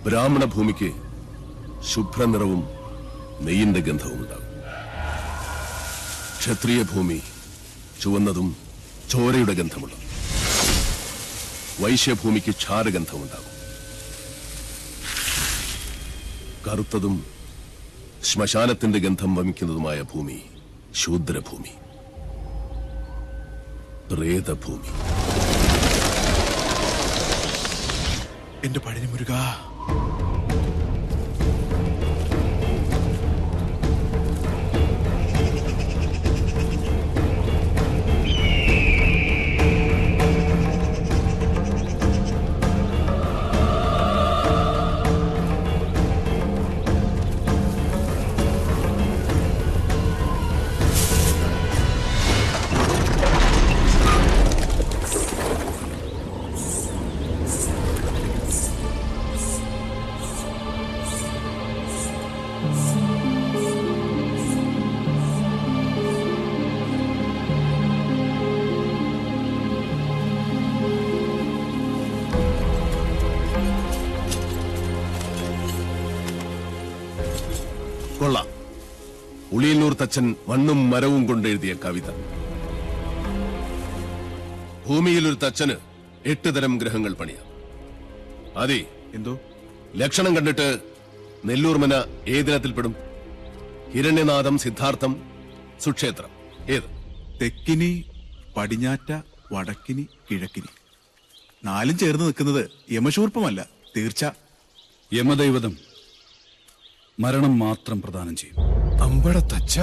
ബ്രാഹ്മണ ഭൂമിക്ക് ശുഭ്രനിറവും നെയ്യിന്റെ ഗന്ധവും ഉണ്ടാകും. ക്ഷത്രിയ ഭൂമി ചുവന്നതും ചോരയുടെ ഗന്ധമുള്ളതും. വൈശ്യഭൂമിക്ക് ക്ഷാരഗന്ധമുണ്ടാകും. കറുത്തതും ശ്മശാനത്തിന്റെ ഗന്ധം വമിക്കുന്നതുമായ ഭൂമി ശൂദ്രഭൂമി, പ്രേതഭൂമി. എന്റെ പഴനി മുരുക, കൊള്ളാം. ഉളിയന്നൂർ തച്ചൻ മണ്ണും മരവും കൊണ്ടെഴുതിയ കവിത. ഭൂമിയിൽ ഒരു തച്ചന് 8 തരം ഗ്രഹങ്ങൾ പണിയാം. അതെ, എന്തോ ലക്ഷണം കണ്ടിട്ട് നെല്ലൂർമന ഏതിനത്തിൽപ്പെടും? ഹിരണ്യനാഥം, സിദ്ധാർത്ഥം, സുക്ഷേത്രം ഏത്? തെക്കിനി, പടിഞ്ഞാറ്റ, വടക്കിനി, കിഴക്കിനി. 4 ചേർന്ന് നിൽക്കുന്നത് യമശൂർപ്പമല്ല, തീർച്ച. യമദൈവതം മരണം മാത്രം പ്രദാനം ചെയ്യും. അമ്പട തച്ച,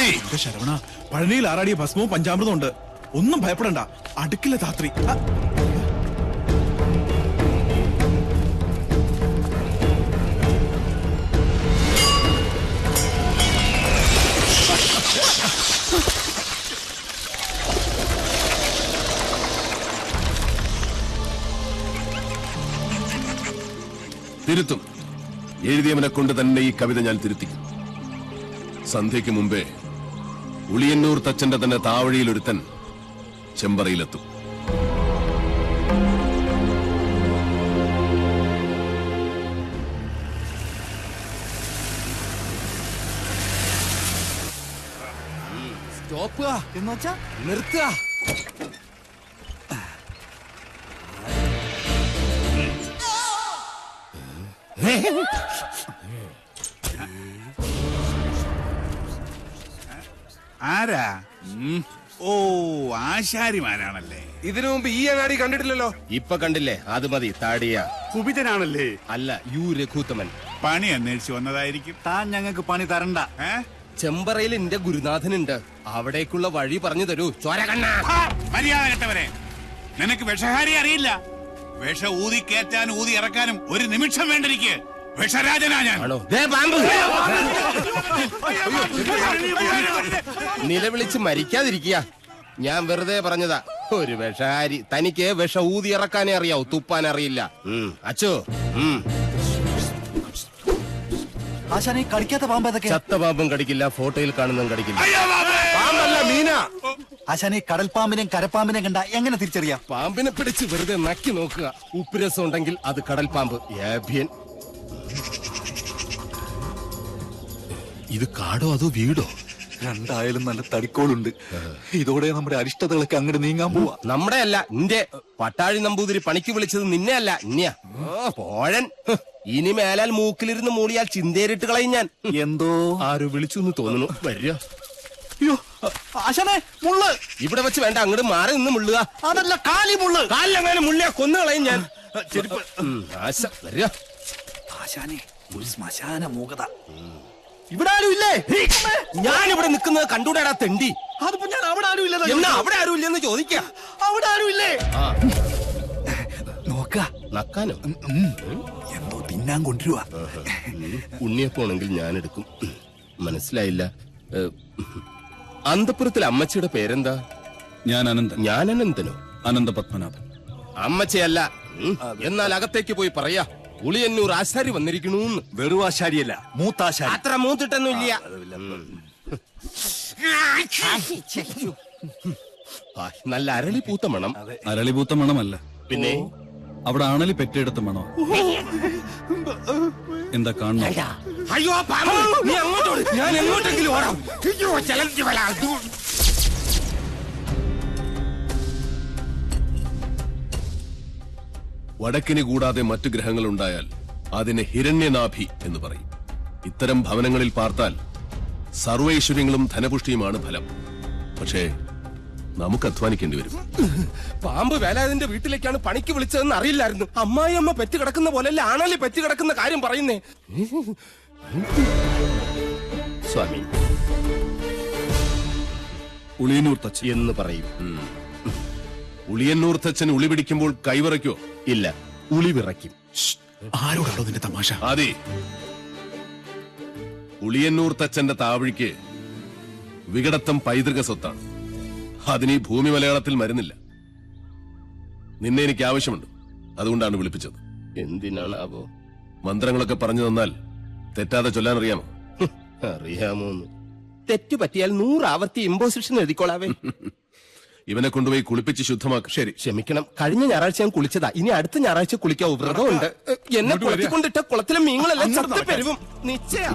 എന്റെ ശരവണ, പഴനിയിൽ ആറാടിയ ഭസ്മവും പഞ്ചാമൃതം ഉണ്ട്. ഒന്നും ഭയപ്പെടണ്ട, അടുക്കില്ല ധാത്രി. തിരുത്തും. എഴുതിയവനെ കൊണ്ട് തന്നെ ഈ കവിത ഞാൻ തിരുത്തിക്കും. സന്ധ്യയ്ക്ക് മുമ്പേ ഉളിയന്നൂർ തച്ചന്റെ തന്നെ താവഴിയിലൊരുത്തൻ ചെമ്പറയിലെത്തും. സ്റ്റോപ്പ് എന്നുവെച്ചാ നിർത്തുക. ആരാ? ഓ, ആശാരിമാരാണല്ലേ. ഇതിനു മുമ്പ് ഈ അങ്ങാടി കണ്ടിട്ടില്ലല്ലോ. ഇപ്പൊ കണ്ടില്ലേ? അത് മതി. താടിയ കുപിതനാണല്ലേ? അല്ല, യു രഘുത്തമൻ. പണി അന്വേഷിച്ച് വന്നതായിരിക്കും. താൻ ഞങ്ങൾക്ക് പണി തരണ്ട. ചെമ്പറയിൽ എന്റെ ഗുരുനാഥനുണ്ട്. അവിടേക്കുള്ള വഴി പറഞ്ഞു തരൂ. ചോരകണ്ണ, മര്യാദ കെട്ടവരെ, നിനക്ക് വിഷഹാരി അറിയില്ല. വിഷ ഊതി കയറ്റാനും ഊതി ഇറക്കാനും ഒരു നിമിഷം വേണ്ടിരിക്കെ. വിഷരാജനാ ഞാൻ. നിലവിളിച്ച് മരിക്കാതിരിക്കുക. ഞാൻ വെറുതെ പറഞ്ഞതാ. ഒരു വിഷഹാരി. തനിക്ക് വിഷ ഊതി ഇറക്കാനേ അറിയാവൂ, തുപ്പാൻ അറിയില്ല. അച്ചോ, ആശാനെ കടിക്കാത്ത പാമ്പ് ഏതൊക്കെ? ചത്ത പാമ്പും കടിക്കില്ല, ഫോട്ടോയിൽ കാണുന്നതും കടിക്കില്ല. പാമ്പല്ല, മീന. ആശാനെ കടൽപ്പാമ്പിനെയും കരപ്പാമ്പിനെയും കണ്ട എങ്ങനെ തിരിച്ചറിയാം? പാമ്പിനെ പിടിച്ച് വെറുതെ നക്കി നോക്കുക. ഉപ്പുരസം ഉണ്ടെങ്കിൽ അത് കടൽ പാമ്പ്. ഏഭ്യൻ. ഇത് കാടോ അതോ വീടോ? രണ്ടായാലും നല്ല തടിക്കോളുണ്ട്. ഇതോടെ നമ്മുടെ അരിഷ്ടതകളൊക്കെ അങ്ങോട്ട് നീങ്ങാൻ പോവാ. നമ്മുടെ അല്ല, നിന്റെ പട്ടാഴി നമ്പൂതിരി പണിക്ക് വിളിച്ചത് നിന്നെ അല്ല, ഇന്നെയാ. പോഴൻ. ഇനി മേലാൽ മൂക്കിലിരുന്ന് മൂളിയാൽ ചിന്തേരിട്ട് കളയും ഞാൻ. എന്തോ ആരോ വിളിച്ചു എന്ന് തോന്നുന്നു. വരിക. അയ്യോ ആശാനെ, മുള്ള് ഇവിടെ വെച്ച് വേണ്ട, അങ്ങോട്ട് മാറി നിന്ന് മുള്ളുക. അതല്ല, കാലി മുള്ള്. കാലിലെങ്ങനെ മുള്ളിയാ കൊന്നു കളയും ഞാൻ. ആശ വരിക. ആശാനെ, ഒരു ശ്മശാന മൂകത. ഇവിടെ ആരും ഇല്ലേ? ഞാനിവിടെ നിൽക്കുന്നത് കണ്ടൂടാടാ തെണ്ടി. അതിപ്പോ ഞാൻ അവിടെ ആരും ഇല്ലെന്ന്. എന്നാ അവിടെ ആരും ഇല്ലെന്ന് ചോദിക്ക. അവിടെ ആരും ഇല്ലേ? നോക്ക നക്കാനോ? എന്തോ തിന്നാൻ കൊണ്ടുവരുവാ. ഉണ്ണിയപ്പോണെങ്കിൽ ഞാൻ എടുക്കും. മനസ്സിലായില്ല. അന്തപുരത്തിലെ അമ്മച്ചിയുടെ പേരെന്താ? ഞാൻ അനന്തൻ. ഞാൻ അനന്തനോ? അനന്ത പത്മനാഭൻ. അമ്മച്ചയല്ല. എന്നാൽ അകത്തേക്ക് പോയി പറയാ. ഉളിയന്നൂർ ആശാരി വന്നിരിക്കണൂന്ന്. വെറും ആശാരിയല്ല, മൂത്താശാരി. അത്ര മൂത്തിട്ടൊന്നുമില്ല. നല്ല അരളി പൂത്ത മണം. അരളിപൂത്ത മണമല്ല, പിന്നെ അവിടെ ആണലി പെറ്റെടുത്ത മണോ. എന്താ കാണണം? അയ്യോ പാമ്പ്, നീ അങ്ങോട്ടോട്, ഞാൻ എങ്ങോട്ടെങ്കിലും ഓടാം. വടക്കിന് കൂടാതെ മറ്റു ഗ്രഹങ്ങൾ ഉണ്ടായാൽ അതിനെ ഹിരണ്യനാഭി എന്ന് പറയും. ഇത്തരം ഭവനങ്ങളിൽ പാർത്താൽ സർവൈശ്വര്യങ്ങളും ധനപുഷ്ടിയുമാണ് ഫലം. പക്ഷേ നമുക്ക് അധ്വാനിക്കേണ്ടി വരും. പാമ്പ് വേലാതിന്റെ വീട്ടിലേക്കാണ് പണിക്ക് വിളിച്ചതെന്ന് അറിയില്ലായിരുന്നു. അമ്മായിയമ്മ പെറ്റ് കിടക്കുന്ന പോലെയല്ല ആണല്ലേ പെറ്റ് കിടക്കുന്ന കാര്യം പറയുന്നേ. സ്വാമി ഉളിയന്നൂർ തച്ചൻ എന്ന് പറയും. ഉളിയന്നൂർ തച്ചൻ ഉളി പിടിക്കുമ്പോൾ കൈവിറയ്ക്കോ? ഇല്ല, ഉളി വിറയ്ക്കും. ആരോടാണോ നിന്റെ തമാശ? അതെ, ഉളിയന്നൂർ തച്ചന്റെ താവഴിക്ക് വികടത്തം പൈതൃക സ്വത്താണ്. അതിന് ഈ ഭൂമി മലയാളത്തിൽ മരുന്നില്ല. നിന്നെ എനിക്ക് ആവശ്യമുണ്ട്, അതുകൊണ്ടാണ് വിളിപ്പിച്ചത്. എന്തിനാണാവോ? മന്ത്രങ്ങളൊക്കെ പറഞ്ഞു തന്നാൽ തെറ്റാതെ ചൊല്ലാൻ അറിയാമോ? അറിയാമോന്ന്. തെറ്റു പറ്റിയാൽ 100 ആവർത്തി ഇമ്പോസിഷൻ എഴുതിക്കോളാവേ. ഇവനെ കൊണ്ടുപോയി കുളിപ്പിച്ച് ശുദ്ധമാക്കും. ശരി, ക്ഷമിക്കണം. കഴിഞ്ഞ ഞായറാഴ്ച ഞാൻ കുളിച്ചതാ. ഇനി അടുത്ത ഞായറാഴ്ച കുളിക്കാവൂ. വ്രതമുണ്ട്. എന്നെ കുളത്തിക്കൊണ്ടിട്ട കുളത്തിലെ മീനുകളെല്ലാം ചത്ത് പെരുവും. നിശ്ചയ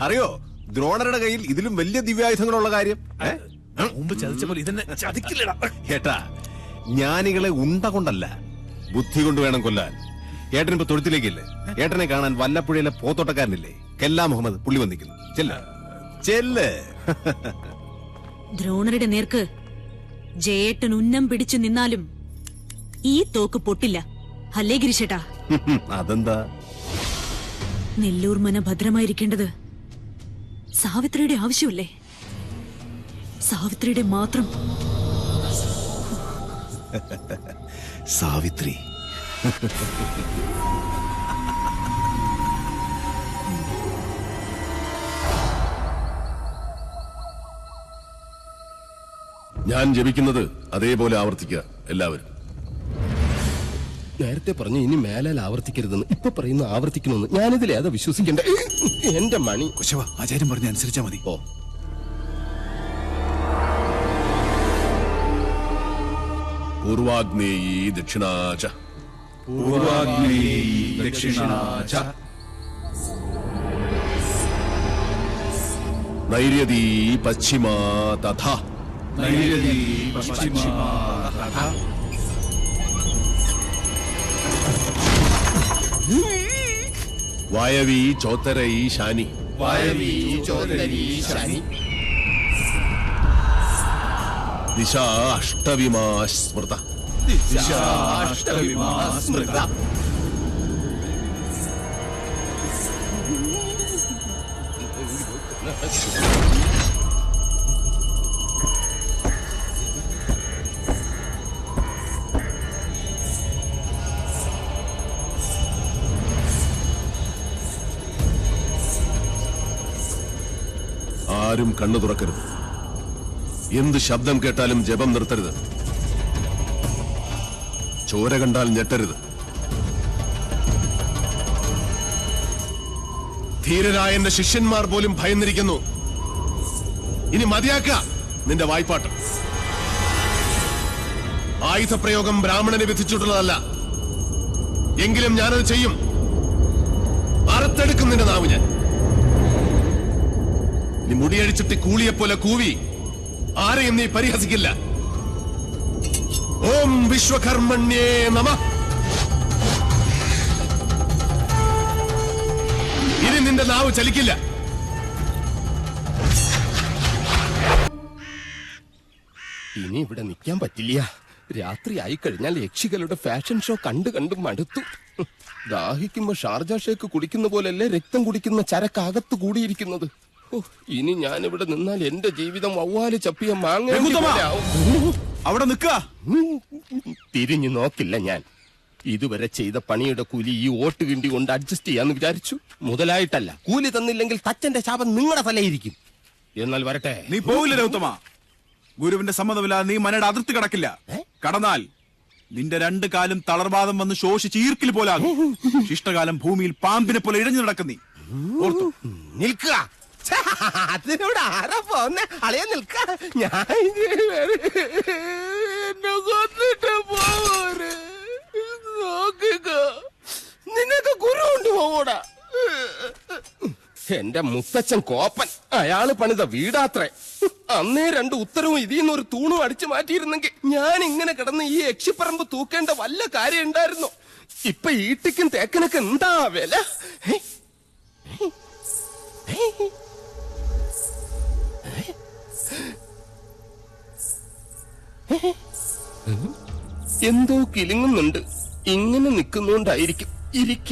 അറിയോ ദ്രോണരുടെ കയ്യിൽ ഇതിലും വലിയ ദിവ്യായുധങ്ങളുള്ള കാര്യം? മുമ്പ് ചതിച്ചപ്പോൾ ഇതെന്നെ ചതിക്കില്ലടാ. ഏട്ടാ, ജ്ഞാനികളെ ഉണ്ട കൊണ്ടല്ല, ബുദ്ധി കൊണ്ട് വേണം കൊല്ലാൻ. ഏട്ടനിപ്പോ തൊഴുത്തിലേക്കില്ലേ? ഏട്ടനെ കാണാൻ വല്ലപ്പുഴയിലെ പോത്തോട്ടക്കാരനില്ലേ കെല്ലാ മുഹമ്മദ്, പുള്ളി വന്നിരിക്കുന്നു. ചെല്ല്. ദ്രോണരുടെ നേർക്ക് ജയേട്ടൻ ഉന്നം പിടിച്ചു നിന്നാലും ഈ തോക്ക് പൊട്ടില്ല. അല്ലേ ഗിരിശേട്ടാ? അതെന്താ? നെല്ലൂർ മന ഭദ്രമായിരിക്കേണ്ടത് സാവിത്രിയുടെ ആവശ്യമല്ലേ? സാവിത്രിയുടെ മാത്രം. സാവിത്രി. ഞാൻ ജപിക്കുന്നത് അതേപോലെ ആവർത്തിക്കുക എല്ലാവരും. നേരത്തെ പറഞ്ഞു ഇനി മേലാൽ ആവർത്തിക്കരുതെന്ന്. ഇപ്പൊ പറയുന്ന ആവർത്തിക്കണമെന്ന്. ഞാനിതിലേതാ വിശ്വസിക്കണ്ടേ? എന്റെ മണി. കുശവ, ആചാര്യം പറഞ്ഞ അനുസരിച്ചാ മതി. ഓ, പൂർവാഗ്നേയീ ദക്ഷിണാച നൈര്യതീ പശ്ചിമാ തഥാ വായവീ ചോത്തരൈ ശാനി ദിശ അഷ്ടവിമാ സ്മൃത. ആരും കണ്ണു തുറക്കരുത്. എന്ത് ശബ്ദം കേട്ടാലും ജപം നിർത്തരുത്. ചോര കണ്ടാൽ ഞെട്ടരുത്. ധീരരായ എന്റെ ശിഷ്യന്മാർ പോലും ഭയന്നിരിക്കുന്നു. ഇനി മതിയാക്ക നിന്റെ വായ്പാട്ട്. ആയുധപ്രയോഗം ബ്രാഹ്മണന് വിധിച്ചിട്ടുള്ളതല്ല. എങ്കിലും ഞാനത് ചെയ്യും. അറുത്തെടുക്കും നിന്റെ നാവ് ഞാൻ. ഇനി മുടിയഴിച്ചിട്ട് കൂളിയെ പോലെ കൂവി ആരെയും നീ പരിഹസിക്കില്ല. ഓം വിശ്വകർമ്മണ്യേ നമഃ. ഇനി നിന്റെ നാവ് ചലിക്കില്ല. ഇനി ഇവിടെ നിൽക്കാൻ പറ്റില്ല. രാത്രി ആയി കഴിഞ്ഞാൽ യക്ഷികളുടെ ഫാഷൻ ഷോ കണ്ടു മടുത്തു. ദാഹിക്കുമ്പോ ഷാർജ ഷേക്ക് കുടിക്കുന്ന പോലല്ലേ രക്തം കുടിക്കുന്ന ചരക്കകത്ത് കൂടിയിരിക്കുന്നത്. ഇനി ഞാനിവിടെ നിന്നാൽ എന്റെ ജീവിതം വവ്വാല് ചപ്പിയ മാങ്ങ. അവിടെ നിൽക്ക. തിരിഞ്ഞു നോക്കില്ല ഞാൻ. ഇതുവരെ ചെയ്ത പണിയുടെ കൂലി ഈ ഓട്ട് കിണ്ടി കൊണ്ട് അഡ്ജസ്റ്റ് ചെയ്യാന്ന് വിചാരിച്ചു. മുതലായിട്ടല്ല. കൂലി തന്നില്ലെങ്കിൽ തച്ചന്റെ ശാപം നിങ്ങളുടെ തലയിരിക്കും. എന്നാൽ വരട്ടെ. നീ പോവില്ല രൗത്തമ. ഗുരുവിന്റെ സമ്മതമില്ലാതെ നീ മനയുടെ അതിർത്തി കടക്കില്ല. കടന്നാൽ നിന്റെ 2 കാലും തളർവാദം വന്ന് ശോഷിച്ച് ഈർക്കിൽ പോലാകും. ശിഷ്ടകാലം ഭൂമിയിൽ പാമ്പിനെ പോലെ ഇഴഞ്ഞു നടക്കും. നീ ഓർത്തു നിൽക്കുക. അതിനോട് ആരാ പോന്നെ? അളയ നിൽക്ക. ഞാൻ നോക്കുക. നിനക്ക് ഗുരു കൊണ്ട് പോകൂടാ. എന്റെ മുത്തച്ഛൻ കോപ്പൻ. അയാള് പണിത വീടാത്രേ. അന്നേ 2 ഉത്തരവും ഇതിന്ന് ഒരു തൂണും അടിച്ചു മാറ്റിയിരുന്നെങ്കിൽ ഞാൻ ഇങ്ങനെ കിടന്ന് ഈ യക്ഷിപ്പറമ്പ് തൂക്കേണ്ട വല്ല കാര്യം ഉണ്ടായിരുന്നു. ഇപ്പൊ ഈട്ടിക്കും തേക്കനൊക്കെ എന്താ വില? എന്തോ കിലുങ്ങുന്നുണ്ട്. ഇങ്ങനെ നിൽക്കുന്നോണ്ടായിരിക്കും. ഇരിക്ക.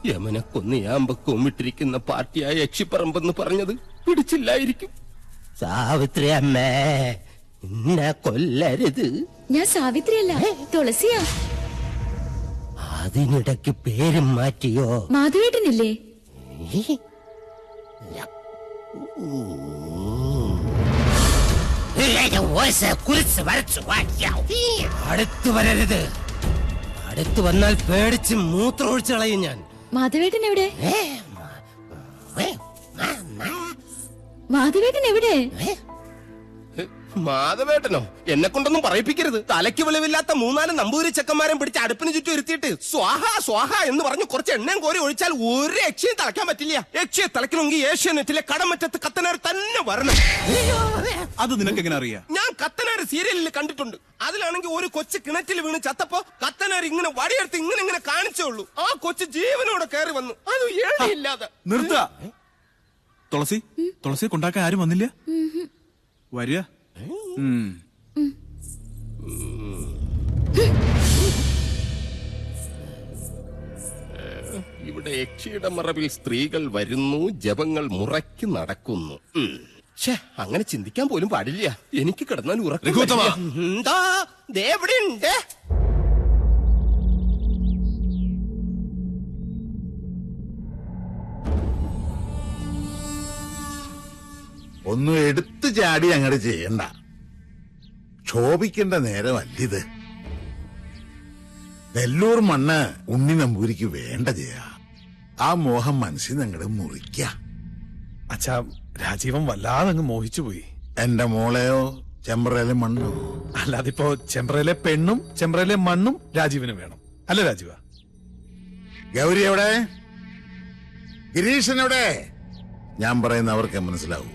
യമനെ കൊന്നയാമ്പ കൊമ്മിട്ടിരിക്കുന്ന പാർട്ടിയായ യക്ഷിപ്പറമ്പെന്ന് പറഞ്ഞത് പിടിച്ചില്ലായിരിക്കും. സാവിത്രി അമ്മേ, എന്നെ കൊല്ലരുത്. ഞാൻ സാവിത്രിയല്ല, തുളസിയാ. അതിനിടയ്ക്ക് പേരും മാറ്റിയോ? മാധവേട്ടനില്ലേ? അടുത്തു വരരുത്. അടുത്തു വന്നാൽ പേടിച്ച് മൂത്രം ഒഴിച്ചു കളയും ഞാൻ. മാധവേട്ടൻ എവിടെ? മാധവേട്ടൻ എവിടെ? മാധവേട്ടനോ? എന്നെ കൊണ്ടൊന്നും പറയിപ്പിക്കരുത്. തലയ്ക്ക് വെളിവില്ലാത്ത 3-4 നമ്പൂരി ചെക്കന്മാരും പിടിച്ച് അടുപ്പിന് ചുറ്റും ഇരുത്തിയിട്ട് സ്വാഹ സ്വാഹ എന്ന് പറഞ്ഞ് കുറച്ച് എണ്ണയും കോരി ഒഴിച്ചാൽ ഒരു യക്ഷിയും തിളയ്ക്കാൻ പറ്റില്ല. യക്ഷിയെ തിളയ്ക്കണമെങ്കിൽ ഏഷ്യാനെറ്റിലെ കടമറ്റത്ത് കത്തനാർ തന്നെ വരണം. അത് നിനക്ക് എങ്ങനെ അറിയാം? ഞാൻ കത്തനാർ സീരിയലിൽ കണ്ടിട്ടുണ്ട്. അതിലാണെങ്കിൽ ഒരു കൊച്ചു കിണറ്റിൽ വീണ് ചത്തപ്പോ കത്തനാർ ഇങ്ങനെ വടിയെടുത്ത് ഇങ്ങനെ കാണിച്ചോളൂ. ആ കൊച്ചു ജീവനോടെ കയറി വന്നു. അത് ഏഴില്ലാതെ. നിർത്ത. തുളസി കൊണ്ടാക്കാൻ ആരും വന്നില്ല? വരിക. ഇവിടെ യക്ഷിയുടെ മറവിൽ സ്ത്രീകൾ വരുന്നു, ജപങ്ങൾ മുറയ്ക്ക് നടക്കുന്നു. അങ്ങനെ ചിന്തിക്കാൻ പോലും പാടില്ല. എനിക്ക് കിടന്നാൽ ഉറക്കം. എന്താ ദേവിടെയുണ്ട്? ഒന്നും എടുത്തു ചാടി അങ്ങോട്ട് ചെയ്യണ്ട. ക്ഷോഭിക്കേണ്ട നേരമല്ലിത്. നെല്ലൂർ മണ്ണ് ഉണ്ണി നമ്പൂരിക്ക് വേണ്ട ചെയ്യാ. ആ മോഹം മനസ്സിൽ അങ്ങോട്ട് മുറിക്ക. അച്ഛാ, രാജീവൻ വല്ലാതെ അങ്ങ് മോഹിച്ചുപോയി. എന്റെ മോളെയോ? ചെമ്പ്രയിലെ മണ്ണോ? അല്ലാതിപ്പോ ചെമ്പ്രയിലെ പെണ്ണും ചെമ്പ്രയിലെ മണ്ണും രാജീവിന് വേണം അല്ല രാജീവ? ഗൗരി എവിടെ? ഗിരീശൻ എവിടെ? ഞാൻ പറയുന്ന അവർക്ക് മനസ്സിലാവൂ.